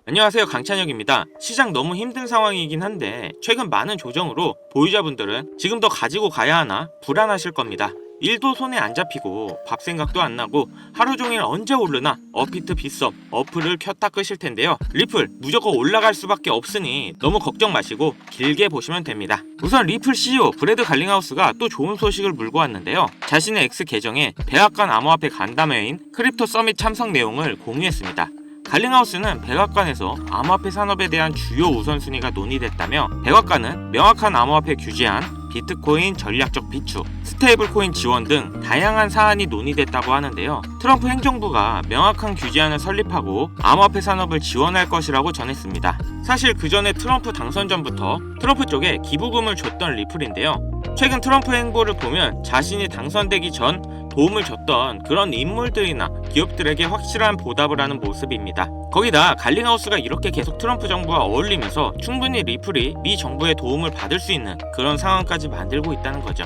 안녕하세요, 강찬혁입니다. 시장 너무 힘든 상황이긴 한데 최근 많은 조정으로 보유자분들은 지금 더 가지고 가야 하나 불안하실 겁니다. 일도 손에 안 잡히고 밥 생각도 안 나고 하루 종일 언제 오르나 업비트 빗썸 어플을 켰다 끄실 텐데요. 리플 무조건 올라갈 수밖에 없으니 너무 걱정 마시고 길게 보시면 됩니다. 우선 리플 CEO 브래드 갈링하우스가 또 좋은 소식을 물고 왔는데요. 자신의 X 계정에 백악관 암호화폐 간담회인 크립토 서밋 참석 내용을 공유했습니다. 갈링하우스는 백악관에서 암호화폐 산업에 대한 주요 우선순위가 논의됐다며, 백악관은 명확한 암호화폐 규제안, 비트코인 전략적 비축, 스테이블 코인 지원 등 다양한 사안이 논의됐다고 하는데요. 트럼프 행정부가 명확한 규제안을 설립하고 암호화폐 산업을 지원할 것이라고 전했습니다. 사실 그 전에 트럼프 당선 전부터 트럼프 쪽에 기부금을 줬던 리플인데요. 최근 트럼프 행보를 보면 자신이 당선되기 전 도움을 줬던 그런 인물들이나 기업들에게 확실한 보답을 하는 모습입니다. 거기다 갈링하우스가 이렇게 계속 트럼프 정부와 어울리면서 충분히 리플이 미 정부의 도움을 받을 수 있는 그런 상황까지 만들고 있다는 거죠.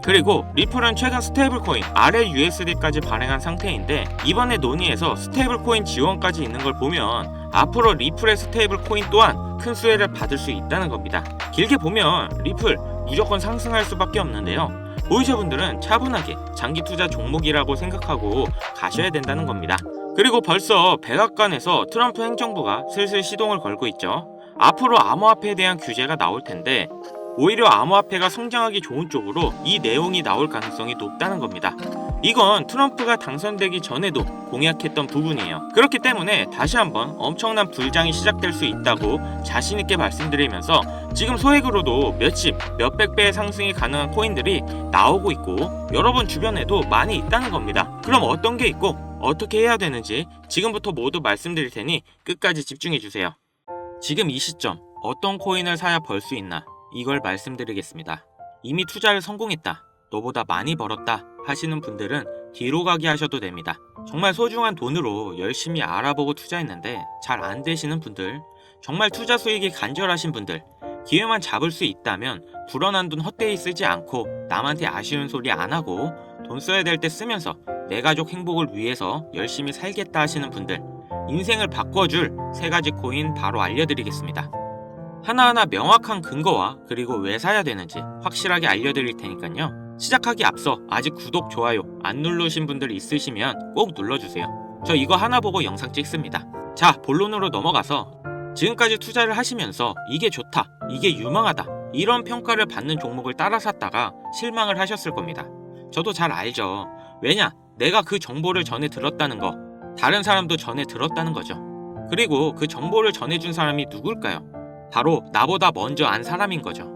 그리고 리플은 최근 스테이블 코인 RLUSD까지 발행한 상태인데, 이번에 논의에서 스테이블 코인 지원까지 있는 걸 보면 앞으로 리플의 스테이블 코인 또한 큰 수혜를 받을 수 있다는 겁니다. 길게 보면 리플 무조건 상승할 수밖에 없는데요. 보유자분들은 차분하게 장기 투자 종목이라고 생각하고 가셔야 된다는 겁니다. 그리고 벌써 백악관에서 트럼프 행정부가 슬슬 시동을 걸고 있죠. 앞으로 암호화폐에 대한 규제가 나올 텐데 오히려 암호화폐가 성장하기 좋은 쪽으로 이 내용이 나올 가능성이 높다는 겁니다. 이건 트럼프가 당선되기 전에도 공약했던 부분이에요. 그렇기 때문에 다시 한번 엄청난 불장이 시작될 수 있다고 자신있게 말씀드리면서, 지금 소액으로도 몇십, 몇백 배의 상승이 가능한 코인들이 나오고 있고 여러분 주변에도 많이 있다는 겁니다. 그럼 어떤 게 있고 어떻게 해야 되는지 지금부터 모두 말씀드릴 테니 끝까지 집중해주세요. 지금 이 시점 어떤 코인을 사야 벌 수 있나, 이걸 말씀드리겠습니다. 이미 투자를 성공했다, 너보다 많이 벌었다 하시는 분들은 뒤로 가기 하셔도 됩니다. 정말 소중한 돈으로 열심히 알아보고 투자했는데 잘 안 되시는 분들, 정말 투자 수익이 간절하신 분들, 기회만 잡을 수 있다면 불어난 돈 헛되이 쓰지 않고 남한테 아쉬운 소리 안 하고 돈 써야 될 때 쓰면서 내 가족 행복을 위해서 열심히 살겠다 하시는 분들, 인생을 바꿔줄 3가지 코인 바로 알려드리겠습니다. 하나하나 명확한 근거와 그리고 왜 사야 되는지 확실하게 알려드릴 테니까요. 시작하기 앞서 아직 구독, 좋아요 안 누르신 분들 있으시면 꼭 눌러주세요. 저 이거 하나 보고 영상 찍습니다. 자, 본론으로 넘어가서, 지금까지 투자를 하시면서 이게 좋다, 이게 유망하다 이런 평가를 받는 종목을 따라 샀다가 실망을 하셨을 겁니다. 저도 잘 알죠. 왜냐? 내가 그 정보를 전해 들었다는 거, 다른 사람도 전해 들었다는 거죠. 그리고 그 정보를 전해준 사람이 누굴까요? 바로 나보다 먼저 안 사람인 거죠.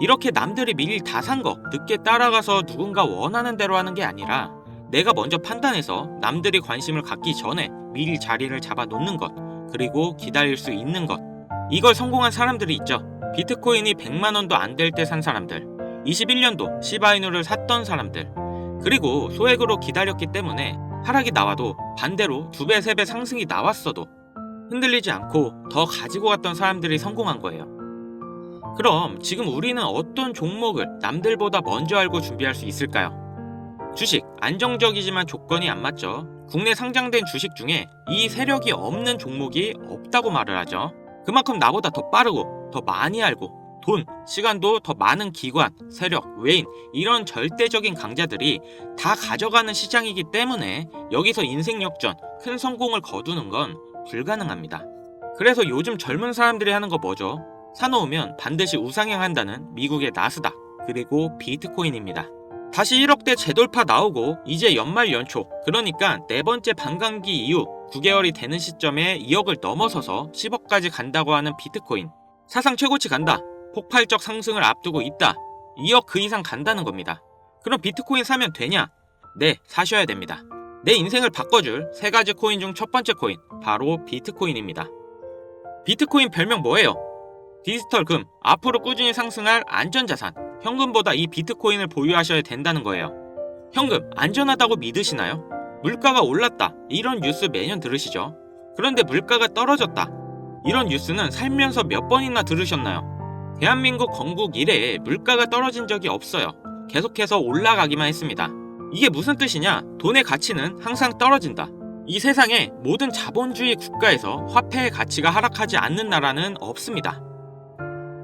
이렇게 남들이 미리 다 산 거 늦게 따라가서 누군가 원하는 대로 하는 게 아니라, 내가 먼저 판단해서 남들이 관심을 갖기 전에 미리 자리를 잡아 놓는 것, 그리고 기다릴 수 있는 것, 이걸 성공한 사람들이 있죠. 비트코인이 100만원도 안 될 때 산 사람들, 21년도 시바이누를 샀던 사람들, 그리고 소액으로 기다렸기 때문에 하락이 나와도 반대로 2배, 3배 상승이 나왔어도 흔들리지 않고 더 가지고 갔던 사람들이 성공한 거예요. 그럼 지금 우리는 어떤 종목을 남들보다 먼저 알고 준비할 수 있을까요? 주식, 안정적이지만 조건이 안 맞죠. 국내 상장된 주식 중에 이 세력이 없는 종목이 없다고 말을 하죠. 그만큼 나보다 더 빠르고 더 많이 알고 돈, 시간도 더 많은 기관, 세력, 외인, 이런 절대적인 강자들이 다 가져가는 시장이기 때문에 여기서 인생 역전, 큰 성공을 거두는 건 불가능합니다. 그래서 요즘 젊은 사람들이 하는 거 뭐죠? 사놓으면 반드시 우상향한다는 미국의 나스닥, 그리고 비트코인입니다. 다시 1억대 재돌파 나오고 이제 연말 연초, 그러니까 4번째 반감기 이후 9개월이 되는 시점에 2억을 넘어서서 10억까지 간다고 하는 비트코인, 사상 최고치 간다, 폭발적 상승을 앞두고 있다, 2억 그 이상 간다는 겁니다. 그럼 비트코인 사면 되냐? 네, 사셔야 됩니다. 내 인생을 바꿔줄 3가지 코인 중 첫 번째 코인, 바로 비트코인입니다. 비트코인 별명 뭐예요? 디지털 금, 앞으로 꾸준히 상승할 안전자산, 현금보다 이 비트코인을 보유하셔야 된다는 거예요. 현금, 안전하다고 믿으시나요? 물가가 올랐다, 이런 뉴스 매년 들으시죠? 그런데 물가가 떨어졌다, 이런 뉴스는 살면서 몇 번이나 들으셨나요? 대한민국 건국 이래에 물가가 떨어진 적이 없어요. 계속해서 올라가기만 했습니다. 이게 무슨 뜻이냐? 돈의 가치는 항상 떨어진다. 이 세상에 모든 자본주의 국가에서 화폐의 가치가 하락하지 않는 나라는 없습니다.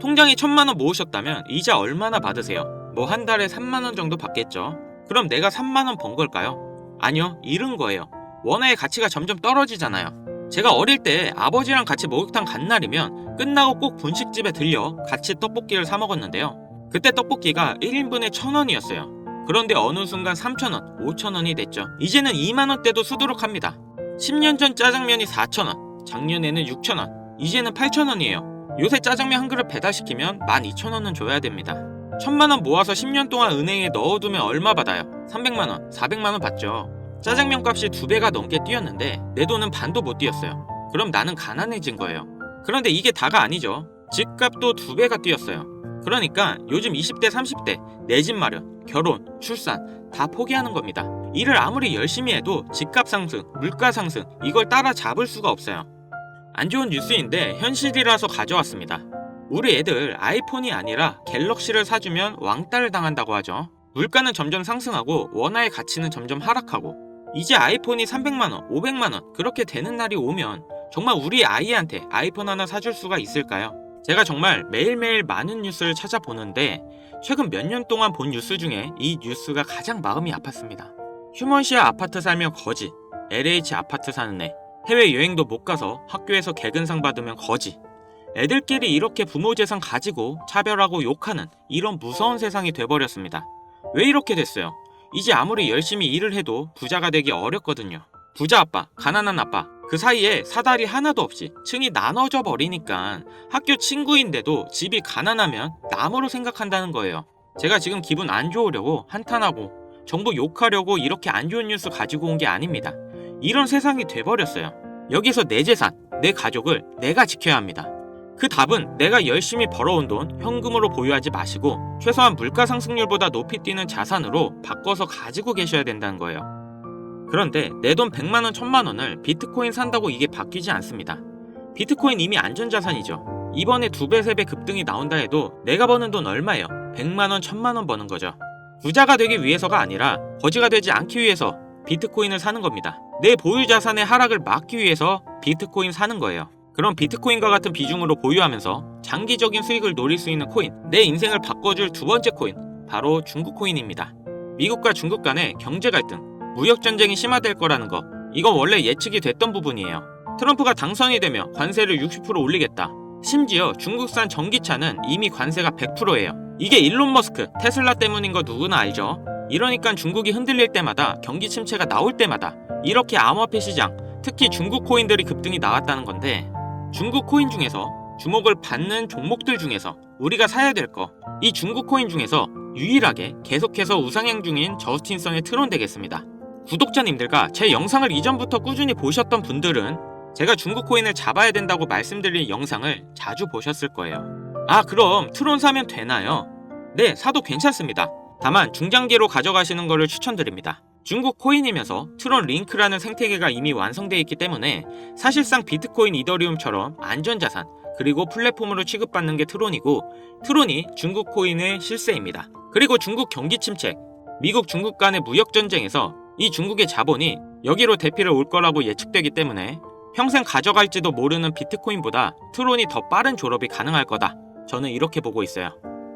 통장에 1,000만원 모으셨다면 이자 얼마나 받으세요? 뭐 한 달에 3만원 정도 받겠죠. 그럼 내가 3만원 번 걸까요? 아니요, 잃은 거예요. 원화의 가치가 점점 떨어지잖아요. 제가 어릴 때 아버지랑 같이 목욕탕 간 날이면 끝나고 꼭 분식집에 들려 같이 떡볶이를 사 먹었는데요. 그때 떡볶이가 1인분에 1,000원이었어요. 그런데 어느 순간 3,000원, 5,000원이 됐죠. 이제는 2만원대도 수두룩합니다. 10년 전 짜장면이 4,000원, 작년에는 6,000원, 이제는 8,000원이에요. 요새 짜장면 한 그릇 배달시키면 12,000원은 줘야 됩니다. 1,000만원 모아서 10년 동안 은행에 넣어두면 얼마 받아요? 300만원, 400만원 받죠. 짜장면 값이 2배가 넘게 뛰었는데 내 돈은 반도 못 뛰었어요. 그럼 나는 가난해진 거예요. 그런데 이게 다가 아니죠. 집값도 2배가 뛰었어요. 그러니까 요즘 20대, 30대 내 집 마련, 결혼, 출산 다 포기하는 겁니다. 일을 아무리 열심히 해도 집값 상승, 물가 상승 이걸 따라잡을 수가 없어요. 안 좋은 뉴스인데 현실이라서 가져왔습니다. 우리 애들 아이폰이 아니라 갤럭시를 사주면 왕따를 당한다고 하죠. 물가는 점점 상승하고 원화의 가치는 점점 하락하고 이제 아이폰이 300만원, 500만원 그렇게 되는 날이 오면 정말 우리 아이한테 아이폰 하나 사줄 수가 있을까요? 제가 정말 매일매일 많은 뉴스를 찾아보는데 최근 몇 년 동안 본 뉴스 중에 이 뉴스가 가장 마음이 아팠습니다. 휴먼시아 아파트 살면 거지, LH 아파트 사는 애, 해외여행도 못 가서 학교에서 개근상 받으면 거지, 애들끼리 이렇게 부모 재산 가지고 차별하고 욕하는 이런 무서운 세상이 돼버렸습니다. 왜 이렇게 됐어요? 이제 아무리 열심히 일을 해도 부자가 되기 어렵거든요. 부자 아빠, 가난한 아빠 그 사이에 사다리 하나도 없이 층이 나눠져 버리니까 학교 친구인데도 집이 가난하면 남으로 생각한다는 거예요. 제가 지금 기분 안 좋으려고 한탄하고 정부 욕하려고 이렇게 안 좋은 뉴스 가지고 온 게 아닙니다. 이런 세상이 돼버렸어요. 여기서 내 재산, 내 가족을 내가 지켜야 합니다. 그 답은 내가 열심히 벌어온 돈 현금으로 보유하지 마시고 최소한 물가 상승률보다 높이 뛰는 자산으로 바꿔서 가지고 계셔야 된다는 거예요. 그런데 내 돈 100만원, 1000만원을 비트코인 산다고 이게 바뀌지 않습니다. 비트코인 이미 안전자산이죠. 이번에 2배, 3배 급등이 나온다 해도 내가 버는 돈 얼마예요? 100만원, 1000만원 버는 거죠. 부자가 되기 위해서가 아니라 거지가 되지 않기 위해서 비트코인을 사는 겁니다. 내 보유 자산의 하락을 막기 위해서 비트코인 사는 거예요. 그럼 비트코인과 같은 비중으로 보유하면서 장기적인 수익을 노릴 수 있는 코인, 내 인생을 바꿔줄 두 번째 코인, 바로 중국 코인입니다. 미국과 중국 간의 경제 갈등, 무역 전쟁이 심화될 거라는 거, 이건 원래 예측이 됐던 부분이에요. 트럼프가 당선이 되며 관세를 60% 올리겠다. 심지어 중국산 전기차는 이미 관세가 100%예요. 이게 일론 머스크, 테슬라 때문인 거 누구나 알죠. 이러니까 중국이 흔들릴 때마다, 경기 침체가 나올 때마다 이렇게 암호화폐 시장, 특히 중국 코인들이 급등이 나왔다는 건데, 중국 코인 중에서 주목을 받는 종목들 중에서 우리가 사야 될 거, 이 중국 코인 중에서 유일하게 계속해서 우상향 중인 저스틴성의 트론 되겠습니다. 구독자님들과 제 영상을 이전부터 꾸준히 보셨던 분들은 제가 중국 코인을 잡아야 된다고 말씀드린 영상을 자주 보셨을 거예요. 아, 그럼 트론 사면 되나요? 네, 사도 괜찮습니다. 다만 중장기로 가져가시는 것을 추천드립니다. 중국 코인이면서 트론 링크라는 생태계가 이미 완성되어 있기 때문에 사실상 비트코인, 이더리움처럼 안전자산 그리고 플랫폼으로 취급받는 게 트론이고, 트론이 중국 코인의 실세입니다. 그리고 중국 경기 침체, 미국 중국 간의 무역 전쟁에서 이 중국의 자본이 여기로 대피를 올 거라고 예측되기 때문에 평생 가져갈지도 모르는 비트코인보다 트론이 더 빠른 졸업이 가능할 거다. 저는 이렇게 보고 있어요.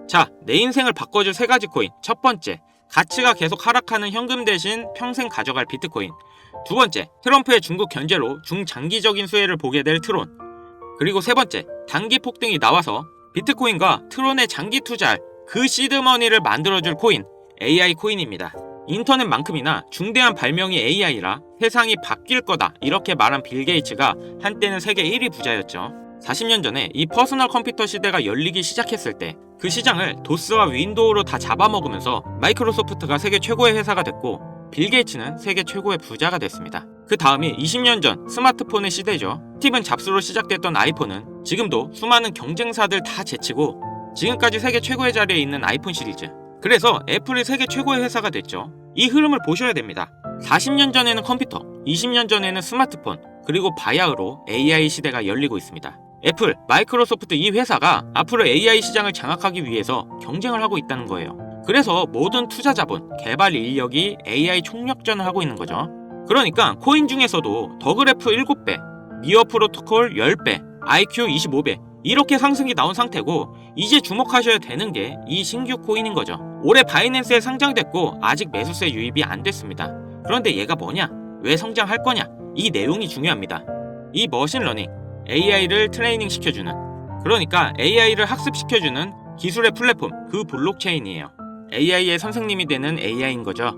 자, 내 인생을 바꿔줄 3가지 코인. 첫 번째, 가치가 계속 하락하는 현금 대신 평생 가져갈 비트코인. 두 번째, 트럼프의 중국 견제로 중장기적인 수혜를 보게 될 트론. 그리고 세 번째, 단기 폭등이 나와서 비트코인과 트론의 장기 투자할 그 시드머니를 만들어줄 코인, AI 코인입니다. 인터넷만큼이나 중대한 발명이 AI라 세상이 바뀔 거다 이렇게 말한 빌 게이츠가 한때는 세계 1위 부자였죠. 40년 전에 이 퍼스널 컴퓨터 시대가 열리기 시작했을 때 그 시장을 도스와 윈도우로 다 잡아먹으면서 마이크로소프트가 세계 최고의 회사가 됐고, 빌 게이츠는 세계 최고의 부자가 됐습니다. 그 다음이 20년 전 스마트폰의 시대죠. 스티븐 잡스로 시작됐던 아이폰은 지금도 수많은 경쟁사들 다 제치고 지금까지 세계 최고의 자리에 있는 아이폰 시리즈, 그래서 애플이 세계 최고의 회사가 됐죠. 이 흐름을 보셔야 됩니다. 40년 전에는 컴퓨터, 20년 전에는 스마트폰, 그리고 바야흐로 AI 시대가 열리고 있습니다. 애플, 마이크로소프트 이 회사가 앞으로 AI 시장을 장악하기 위해서 경쟁을 하고 있다는 거예요. 그래서 모든 투자 자본, 개발 인력이 AI 총력전을 하고 있는 거죠. 그러니까 코인 중에서도 더그래프 7배, 니어 프로토콜 10배, IQ 25배 이렇게 상승이 나온 상태고 이제 주목하셔야 되는 게 이 신규 코인인 거죠. 올해 바이낸스에 상장됐고 아직 매수세 유입이 안 됐습니다. 그런데 얘가 뭐냐? 왜 성장할 거냐? 이 내용이 중요합니다. 이 머신러닝, AI를 트레이닝 시켜주는, 그러니까 AI를 학습시켜주는 기술의 플랫폼, 그 블록체인이에요. AI의 선생님이 되는 AI인 거죠.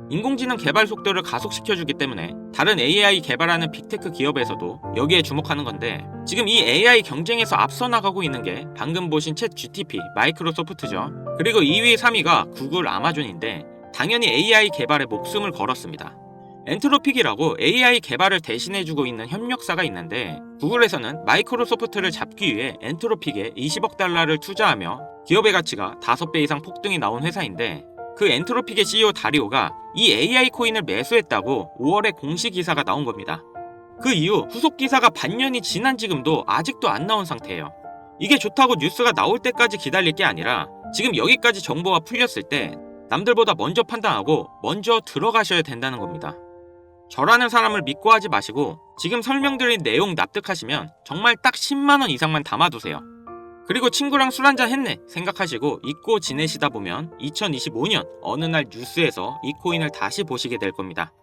인공지능 개발 속도를 가속시켜주기 때문에 다른 AI 개발하는 빅테크 기업에서도 여기에 주목하는 건데, 지금 이 AI 경쟁에서 앞서 나가고 있는 게 방금 보신 챗 GTP, 마이크로소프트죠. 그리고 2위, 3위가 구글, 아마존인데 당연히 AI 개발에 목숨을 걸었습니다. 엔트로픽이라고 AI 개발을 대신해주고 있는 협력사가 있는데, 구글에서는 마이크로소프트를 잡기 위해 엔트로픽에 20억 달러를 투자하며 기업의 가치가 5배 이상 폭등이 나온 회사인데, 그 엔트로픽의 CEO 다리오가 이 AI 코인을 매수했다고 5월에 공식 기사가 나온 겁니다. 그 이후 후속 기사가 반년이 지난 지금도 아직도 안 나온 상태예요. 이게 좋다고 뉴스가 나올 때까지 기다릴 게 아니라 지금 여기까지 정보가 풀렸을 때 남들보다 먼저 판단하고 먼저 들어가셔야 된다는 겁니다. 저라는 사람을 믿고 하지 마시고 지금 설명드린 내용 납득하시면 정말 딱 10만원 이상만 담아두세요. 그리고 친구랑 술 한잔 했네 생각하시고 잊고 지내시다 보면 2025년 어느 날 뉴스에서 이 코인을 다시 보시게 될 겁니다.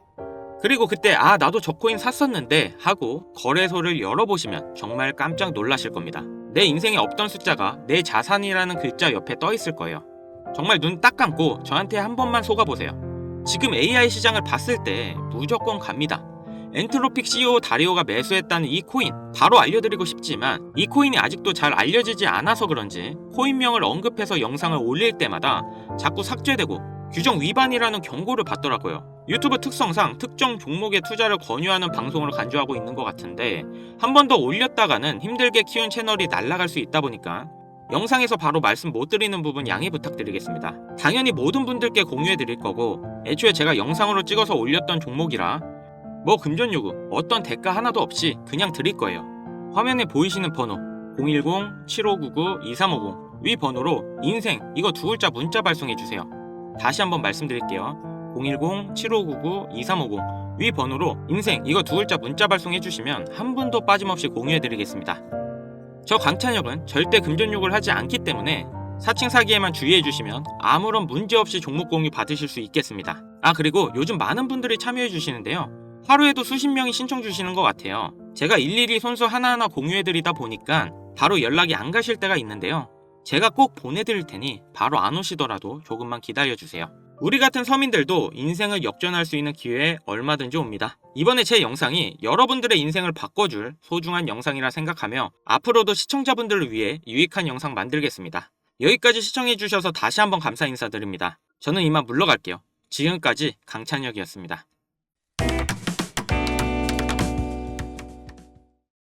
그리고 그때 나도 저 코인 샀었는데 하고 거래소를 열어보시면 정말 깜짝 놀라실 겁니다. 내 인생에 없던 숫자가 내 자산이라는 글자 옆에 떠 있을 거예요. 정말 눈 딱 감고 저한테 한 번만 속아보세요. 지금 AI 시장을 봤을 때 무조건 갑니다. 엔트로픽 CEO 다리오가 매수했다는 이 코인 바로 알려드리고 싶지만 이 코인이 아직도 잘 알려지지 않아서 그런지 코인명을 언급해서 영상을 올릴 때마다 자꾸 삭제되고 규정 위반이라는 경고를 받더라고요. 유튜브 특성상 특정 종목에 투자를 권유하는 방송으로 간주하고 있는 것 같은데 한 번 더 올렸다가는 힘들게 키운 채널이 날아갈 수 있다 보니까 영상에서 바로 말씀 못 드리는 부분 양해 부탁드리겠습니다. 당연히 모든 분들께 공유해 드릴 거고 애초에 제가 영상으로 찍어서 올렸던 종목이라 뭐 금전 요구, 어떤 대가 하나도 없이 그냥 드릴 거예요. 화면에 보이시는 번호 010-7599-2350 위 번호로 인생 이거 두 글자 문자 발송해 주세요. 다시 한번 말씀드릴게요. 010-7599-2350 위 번호로 인생 이거 두 글자 문자 발송해 주시면 한 분도 빠짐없이 공유해 드리겠습니다. 저 강찬혁은 절대 금전 요구를 하지 않기 때문에 사칭 사기에만 주의해 주시면 아무런 문제 없이 종목 공유 받으실 수 있겠습니다. 그리고 요즘 많은 분들이 참여해 주시는데요. 하루에도 수십 명이 신청 주시는 것 같아요. 제가 일일이 손수 하나하나 공유해드리다 보니까 바로 연락이 안 가실 때가 있는데요. 제가 꼭 보내드릴 테니 바로 안 오시더라도 조금만 기다려주세요. 우리 같은 서민들도 인생을 역전할 수 있는 기회에 얼마든지 옵니다. 이번에 제 영상이 여러분들의 인생을 바꿔줄 소중한 영상이라 생각하며 앞으로도 시청자분들을 위해 유익한 영상 만들겠습니다. 여기까지 시청해주셔서 다시 한번 감사 인사드립니다. 저는 이만 물러갈게요. 지금까지 강찬혁이었습니다.